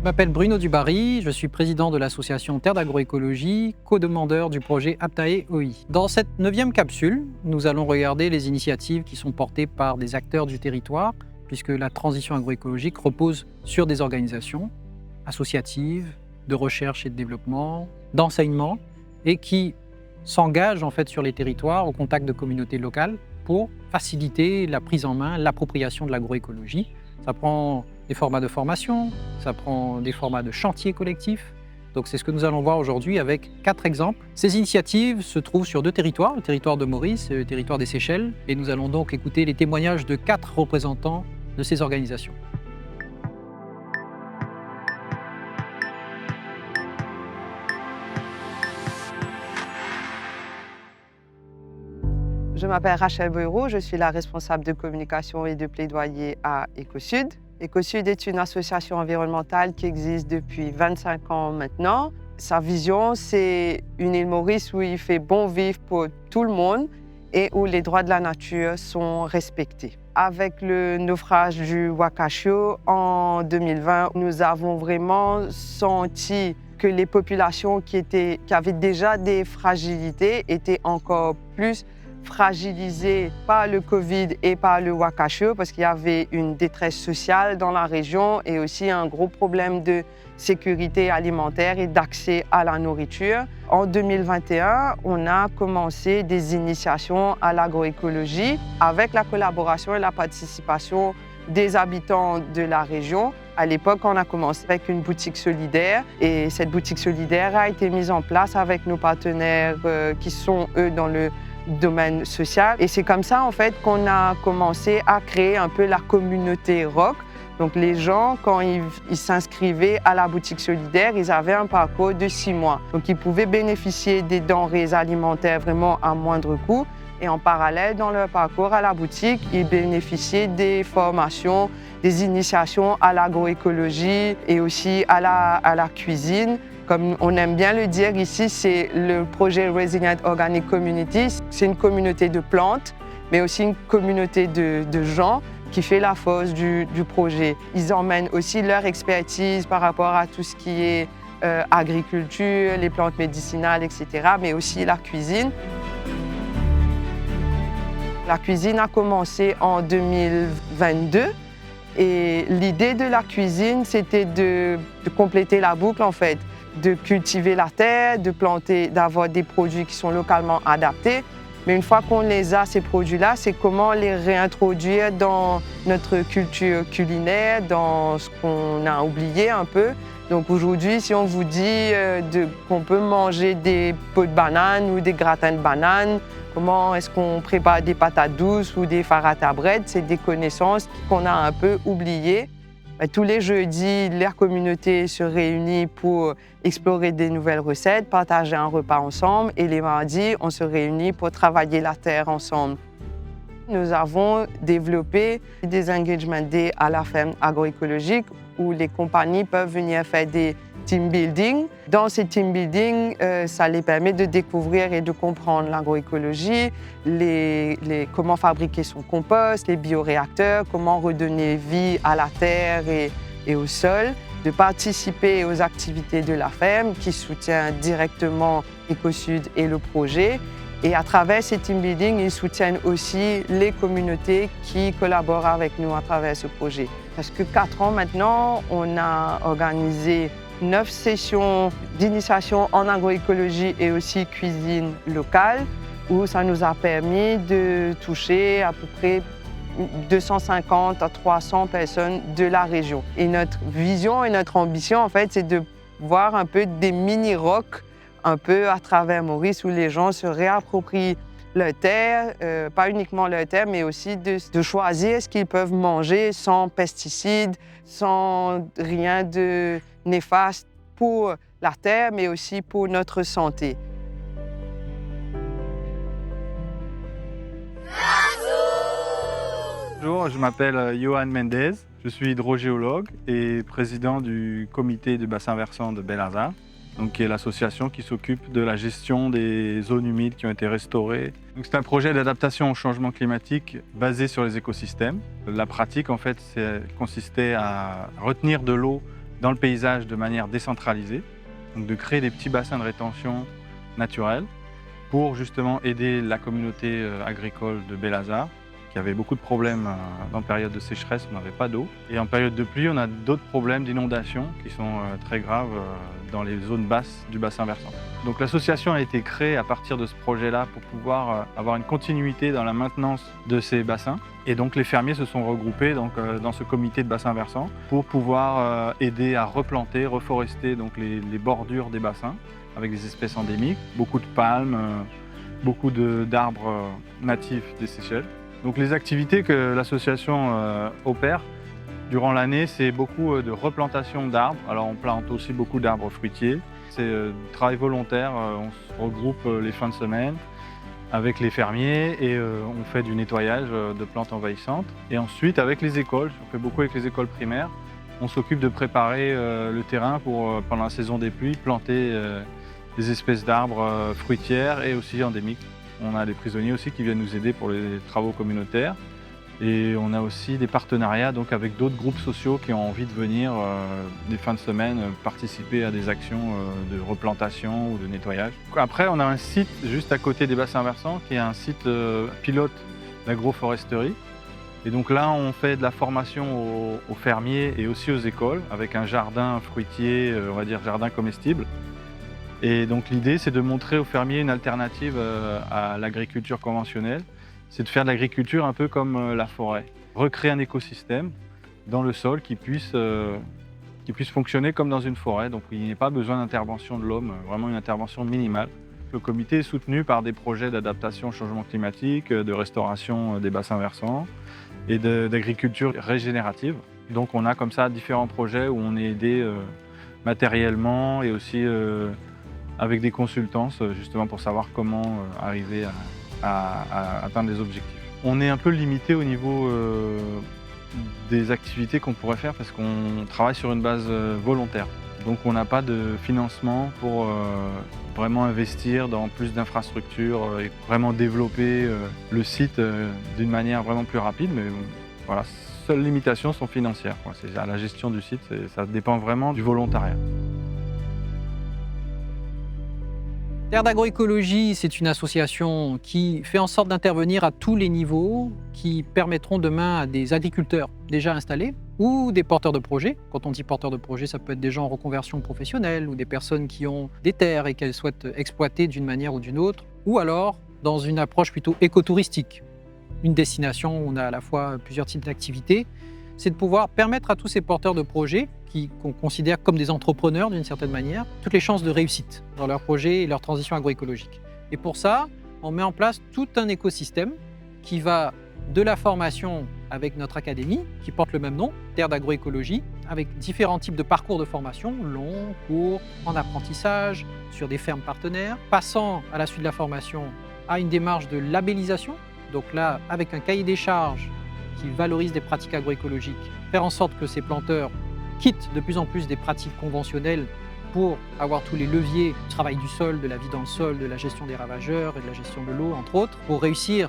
m'appelle Bruno Dubarry, je suis président de l'association Terre d'Agroécologie, co-demandeur du projet Aptae OI. Dans cette 9e capsule, nous allons regarder les initiatives qui sont portées par des acteurs du territoire, puisque la transition agroécologique repose sur des organisations associatives, de recherche et de développement, d'enseignement, et qui s'engagent en fait sur les territoires au contact de communautés locales pour faciliter la prise en main, l'appropriation de l'agroécologie. Ça prend des formats de formation, ça prend des formats de chantier collectifs. Donc c'est ce que nous allons voir aujourd'hui avec 4 exemples. Ces initiatives se trouvent sur 2 territoires, le territoire de Maurice et le territoire des Seychelles. Et nous allons donc écouter les témoignages de 4 représentants de ces organisations. Je m'appelle Rachel Boyreau, je suis la responsable de communication et de plaidoyer à Ecosud. Ecosud est une association environnementale qui existe depuis 25 ans maintenant. Sa vision, c'est une île Maurice où il fait bon vivre pour tout le monde et où les droits de la nature sont respectés. Avec le naufrage du Wakashio en 2020, nous avons vraiment senti que les populations qui avaient déjà des fragilités étaient encore plus fragilisés par le Covid et par le Wakashio parce qu'il y avait une détresse sociale dans la région et aussi un gros problème de sécurité alimentaire et d'accès à la nourriture. En 2021, on a commencé des initiations à l'agroécologie avec la collaboration et la participation des habitants de la région. À l'époque, on a commencé avec une boutique solidaire et cette boutique solidaire a été mise en place avec nos partenaires qui sont, eux, dans le domaine social. Et c'est comme ça, en fait, qu'on a commencé à créer un peu la communauté ROC. Donc, les gens, quand ils s'inscrivaient à la boutique solidaire, ils avaient un parcours de 6 mois. Donc, ils pouvaient bénéficier des denrées alimentaires vraiment à moindre coût. Et en parallèle, dans leur parcours à la boutique, ils bénéficiaient des formations, des initiations à l'agroécologie et aussi à la cuisine. Comme on aime bien le dire ici, c'est le projet Resilient Organic Community. C'est une communauté de plantes, mais aussi une communauté de gens qui fait la force du projet. Ils emmènent aussi leur expertise par rapport à tout ce qui est agriculture, les plantes médicinales, etc., mais aussi la cuisine. La cuisine a commencé en 2022 et l'idée de la cuisine, c'était de compléter la boucle en fait, de cultiver la terre, de planter, d'avoir des produits qui sont localement adaptés. Mais une fois qu'on les a, ces produits-là, c'est comment les réintroduire dans notre culture culinaire, dans ce qu'on a oublié un peu. Donc aujourd'hui, si on vous dit qu'on peut manger des peaux de banane ou des gratins de banane, comment est-ce qu'on prépare des patates douces ou des farata bread, c'est des connaissances qu'on a un peu oubliées. Tous les jeudis, la communauté se réunit pour explorer des nouvelles recettes, partager un repas ensemble et les mardis, on se réunit pour travailler la terre ensemble. Nous avons développé des engagement days à la ferme agroécologique où les compagnies peuvent venir faire des team building. Dans ces team building, ça les permet de découvrir et de comprendre l'agroécologie, comment fabriquer son compost, les bioréacteurs, comment redonner vie à la terre et au sol, de participer aux activités de la ferme qui soutient directement Ecosud et le projet. Et à travers ces team building, ils soutiennent aussi les communautés qui collaborent avec nous à travers ce projet. Parce que 4 ans maintenant, on a organisé 9 sessions d'initiation en agroécologie et aussi cuisine locale, où ça nous a permis de toucher à peu près 250 à 300 personnes de la région. Et notre vision et notre ambition, en fait, c'est de voir un peu des mini-rocs un peu à travers Maurice où les gens se réapproprient leur terre, pas uniquement leur terre, mais aussi de choisir ce qu'ils peuvent manger sans pesticides, sans rien de néfaste pour la terre, mais aussi pour notre santé. Bonjour, je m'appelle Johan Mendez, je suis hydrogéologue et président du comité du bassin versant de Bel-Hazard, qui est l'association qui s'occupe de la gestion des zones humides qui ont été restaurées. C'est un projet d'adaptation au changement climatique basé sur les écosystèmes. La pratique, en fait, consistait à retenir de l'eau dans le paysage de manière décentralisée, donc de créer des petits bassins de rétention naturels pour justement aider la communauté agricole de Bel-Hazard, qui avait beaucoup de problèmes dans la période de sécheresse, on n'avait pas d'eau. Et en période de pluie, on a d'autres problèmes d'inondation qui sont très graves dans les zones basses du bassin versant. Donc l'association a été créée à partir de ce projet-là pour pouvoir avoir une continuité dans la maintenance de ces bassins. Et donc les fermiers se sont regroupés dans ce comité de bassin versant pour pouvoir aider à replanter, reforester donc les bordures des bassins avec des espèces endémiques, beaucoup de palmes, beaucoup d'arbres natifs des Seychelles. Donc les activités que l'association opère durant l'année, c'est beaucoup de replantation d'arbres. Alors on plante aussi beaucoup d'arbres fruitiers. C'est du travail volontaire, on se regroupe les fins de semaine avec les fermiers et on fait du nettoyage de plantes envahissantes. Et ensuite avec les écoles, on fait beaucoup avec les écoles primaires, on s'occupe de préparer le terrain pour, pendant la saison des pluies, planter des espèces d'arbres fruitières et aussi endémiques. On a des prisonniers aussi qui viennent nous aider pour les travaux communautaires. Et on a aussi des partenariats donc, avec d'autres groupes sociaux qui ont envie de venir des fins de semaine participer à des actions de replantation ou de nettoyage. Après, on a un site juste à côté des bassins versants qui est un site pilote d'agroforesterie. Et donc là, on fait de la formation aux fermiers et aussi aux écoles avec un jardin fruitier, on va dire jardin comestible. Et donc l'idée, c'est de montrer aux fermiers une alternative à l'agriculture conventionnelle. C'est de faire de l'agriculture un peu comme la forêt. Recréer un écosystème dans le sol qui puisse fonctionner comme dans une forêt. Donc il n'y a pas besoin d'intervention de l'homme, vraiment une intervention minimale. Le comité est soutenu par des projets d'adaptation au changement climatique, de restauration des bassins versants et d'agriculture régénérative. Donc on a comme ça différents projets où on est aidé matériellement et aussi avec des consultances justement pour savoir comment arriver à atteindre des objectifs. On est un peu limité au niveau des activités qu'on pourrait faire parce qu'on travaille sur une base volontaire. Donc on n'a pas de financement pour vraiment investir dans plus d'infrastructures et vraiment développer le site d'une manière vraiment plus rapide. Mais voilà, seules limitations sont financières. C'est à la gestion du site, ça dépend vraiment du volontariat. Terre d'agroécologie, c'est une association qui fait en sorte d'intervenir à tous les niveaux, qui permettront demain à des agriculteurs déjà installés ou des porteurs de projets. Quand on dit porteurs de projets, ça peut être des gens en reconversion professionnelle ou des personnes qui ont des terres et qu'elles souhaitent exploiter d'une manière ou d'une autre, ou alors dans une approche plutôt écotouristique, une destination où on a à la fois plusieurs types d'activités. C'est de pouvoir permettre à tous ces porteurs de projets qu'on considère comme des entrepreneurs d'une certaine manière, toutes les chances de réussite dans leur projet et leur transition agroécologique. Et pour ça, on met en place tout un écosystème qui va de la formation avec notre académie, qui porte le même nom, Terre d'agroécologie, avec différents types de parcours de formation, longs, courts, en apprentissage, sur des fermes partenaires, passant à la suite de la formation à une démarche de labellisation, donc là, avec un cahier des charges qui valorise des pratiques agroécologiques, faire en sorte que ces planteurs quittent de plus en plus des pratiques conventionnelles pour avoir tous les leviers du travail du sol, de la vie dans le sol, de la gestion des ravageurs et de la gestion de l'eau, entre autres, pour réussir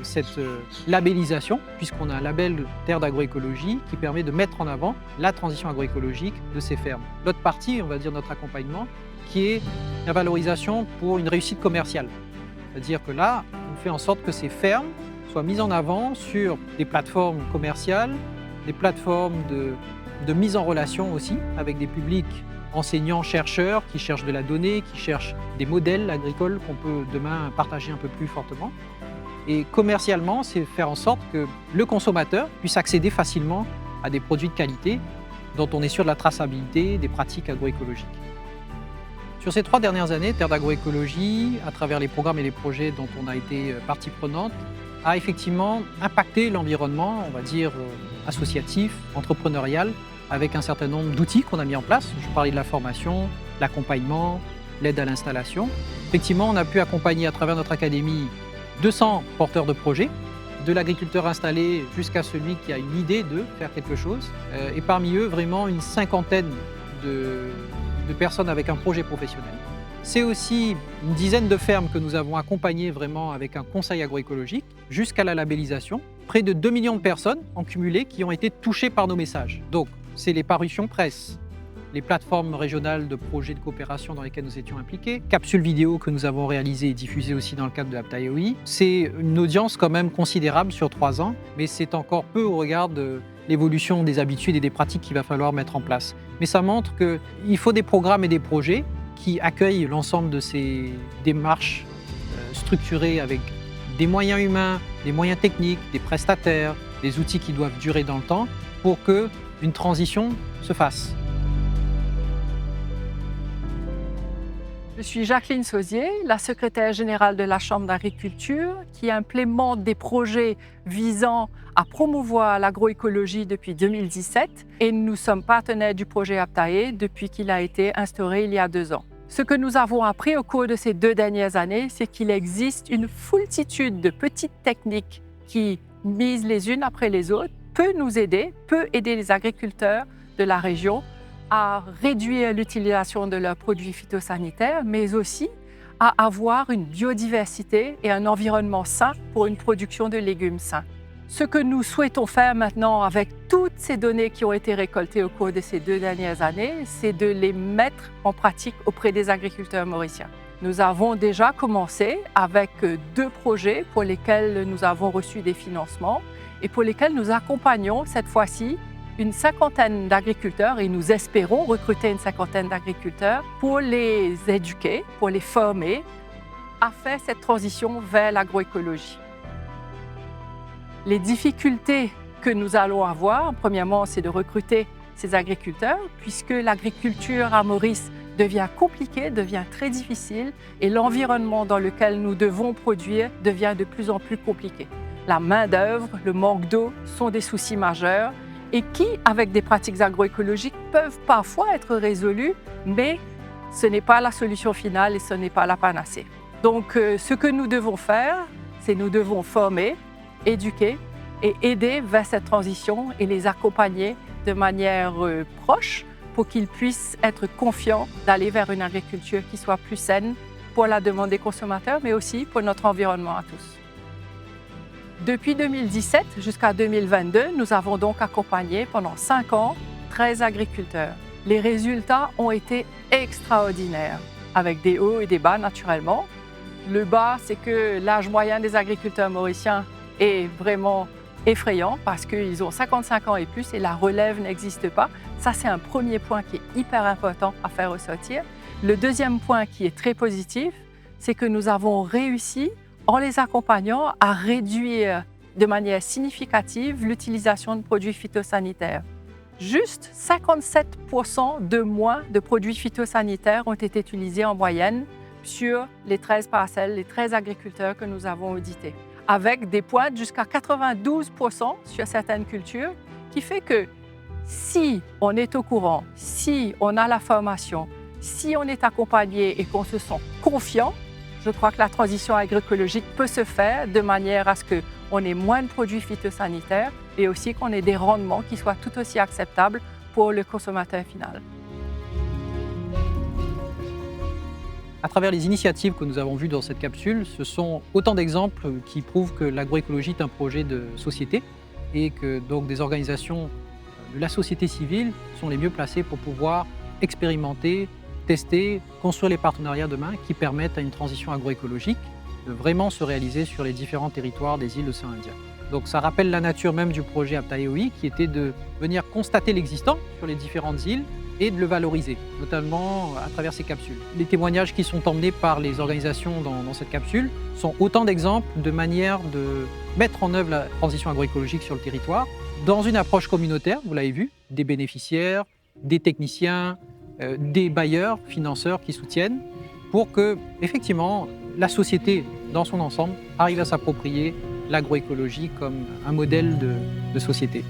cette labellisation, puisqu'on a un label Terre d'agroécologie qui permet de mettre en avant la transition agroécologique de ces fermes. L'autre partie, on va dire notre accompagnement, qui est la valorisation pour une réussite commerciale. C'est-à-dire que là, on fait en sorte que ces fermes soient mises en avant sur des plateformes commerciales, des plateformes de mise en relation aussi avec des publics enseignants, chercheurs qui cherchent de la donnée, qui cherchent des modèles agricoles qu'on peut demain partager un peu plus fortement. Et commercialement, c'est faire en sorte que le consommateur puisse accéder facilement à des produits de qualité dont on est sûr de la traçabilité des pratiques agroécologiques. Sur ces 3 dernières années, Terre d'agroécologie, à travers les programmes et les projets dont on a été partie prenante, a effectivement impacté l'environnement, on va dire, associatif, entrepreneurial, avec un certain nombre d'outils qu'on a mis en place. Je parlais de la formation, l'accompagnement, l'aide à l'installation. Effectivement, on a pu accompagner à travers notre académie 200 porteurs de projets, de l'agriculteur installé jusqu'à celui qui a une idée de faire quelque chose. Et parmi eux, vraiment une cinquantaine de personnes avec un projet professionnel. C'est aussi une dizaine de fermes que nous avons accompagnées vraiment avec un conseil agroécologique jusqu'à la labellisation. Près de 2 millions de personnes en cumulé qui ont été touchées par nos messages. Donc, c'est les parutions presse, les plateformes régionales de projets de coopération dans lesquelles nous étions impliqués, capsules vidéo que nous avons réalisées et diffusées aussi dans le cadre de Aptae OI. C'est une audience quand même considérable sur 3 ans, mais c'est encore peu au regard de l'évolution des habitudes et des pratiques qu'il va falloir mettre en place. Mais ça montre qu'il faut des programmes et des projets qui accueillent l'ensemble de ces démarches structurées avec des moyens humains, des moyens techniques, des prestataires, des outils qui doivent durer dans le temps pour qu'une transition se fasse. Je suis Jacqueline Sauzier, la secrétaire générale de la Chambre d'agriculture qui implémente des projets visant à promouvoir l'agroécologie depuis 2017 et nous sommes partenaires du projet Aptae depuis qu'il a été instauré il y a 2 ans. Ce que nous avons appris au cours de ces 2 dernières années, c'est qu'il existe une foultitude de petites techniques qui, mises les unes après les autres, peut aider les agriculteurs de la région à réduire l'utilisation de leurs produits phytosanitaires, mais aussi à avoir une biodiversité et un environnement sain pour une production de légumes sains. Ce que nous souhaitons faire maintenant avec toutes ces données qui ont été récoltées au cours de ces 2 dernières années, c'est de les mettre en pratique auprès des agriculteurs mauriciens. Nous avons déjà commencé avec 2 projets pour lesquels nous avons reçu des financements et pour lesquels nous accompagnons cette fois-ci une 50aine d'agriculteurs et nous espérons recruter une 50aine d'agriculteurs pour les éduquer, pour les former à faire cette transition vers l'agroécologie. Les difficultés que nous allons avoir, premièrement, c'est de recruter ces agriculteurs puisque l'agriculture à Maurice devient compliquée, devient très difficile et l'environnement dans lequel nous devons produire devient de plus en plus compliqué. La main-d'œuvre, le manque d'eau sont des soucis majeurs et qui, avec des pratiques agroécologiques, peuvent parfois être résolus, mais ce n'est pas la solution finale et ce n'est pas la panacée. Donc, ce que nous devons faire, c'est nous devons former, éduquer et aider vers cette transition et les accompagner de manière proche pour qu'ils puissent être confiants d'aller vers une agriculture qui soit plus saine pour la demande des consommateurs, mais aussi pour notre environnement à tous. Depuis 2017 jusqu'à 2022, nous avons donc accompagné pendant 5 ans 13 agriculteurs. Les résultats ont été extraordinaires, avec des hauts et des bas naturellement. Le bas, c'est que l'âge moyen des agriculteurs mauriciens est vraiment effrayant parce qu'ils ont 55 ans et plus et la relève n'existe pas. Ça, c'est un premier point qui est hyper important à faire ressortir. Le deuxième point qui est très positif, c'est que nous avons réussi en les accompagnant à réduire de manière significative l'utilisation de produits phytosanitaires. Juste 57% de moins de produits phytosanitaires ont été utilisés en moyenne sur les 13 parcelles, les 13 agriculteurs que nous avons audités, avec des pointes jusqu'à 92% sur certaines cultures, qui fait que si on est au courant, si on a la formation, si on est accompagné et qu'on se sent confiant, je crois que la transition agroécologique peut se faire de manière à ce qu'on ait moins de produits phytosanitaires et aussi qu'on ait des rendements qui soient tout aussi acceptables pour le consommateur final. À travers les initiatives que nous avons vues dans cette capsule, ce sont autant d'exemples qui prouvent que l'agroécologie est un projet de société et que donc des organisations de la société civile sont les mieux placées pour pouvoir expérimenter, tester, construire les partenariats demain qui permettent à une transition agroécologique de vraiment se réaliser sur les différents territoires des îles de l'océan Indien. Donc ça rappelle la nature même du projet Aptae OI qui était de venir constater l'existant sur les différentes îles et de le valoriser, notamment à travers ces capsules. Les témoignages qui sont emmenés par les organisations dans cette capsule sont autant d'exemples de manière de mettre en œuvre la transition agroécologique sur le territoire dans une approche communautaire, vous l'avez vu, des bénéficiaires, des techniciens, des bailleurs, financeurs qui soutiennent pour que, effectivement, la société dans son ensemble arrive à s'approprier l'agroécologie comme un modèle de société.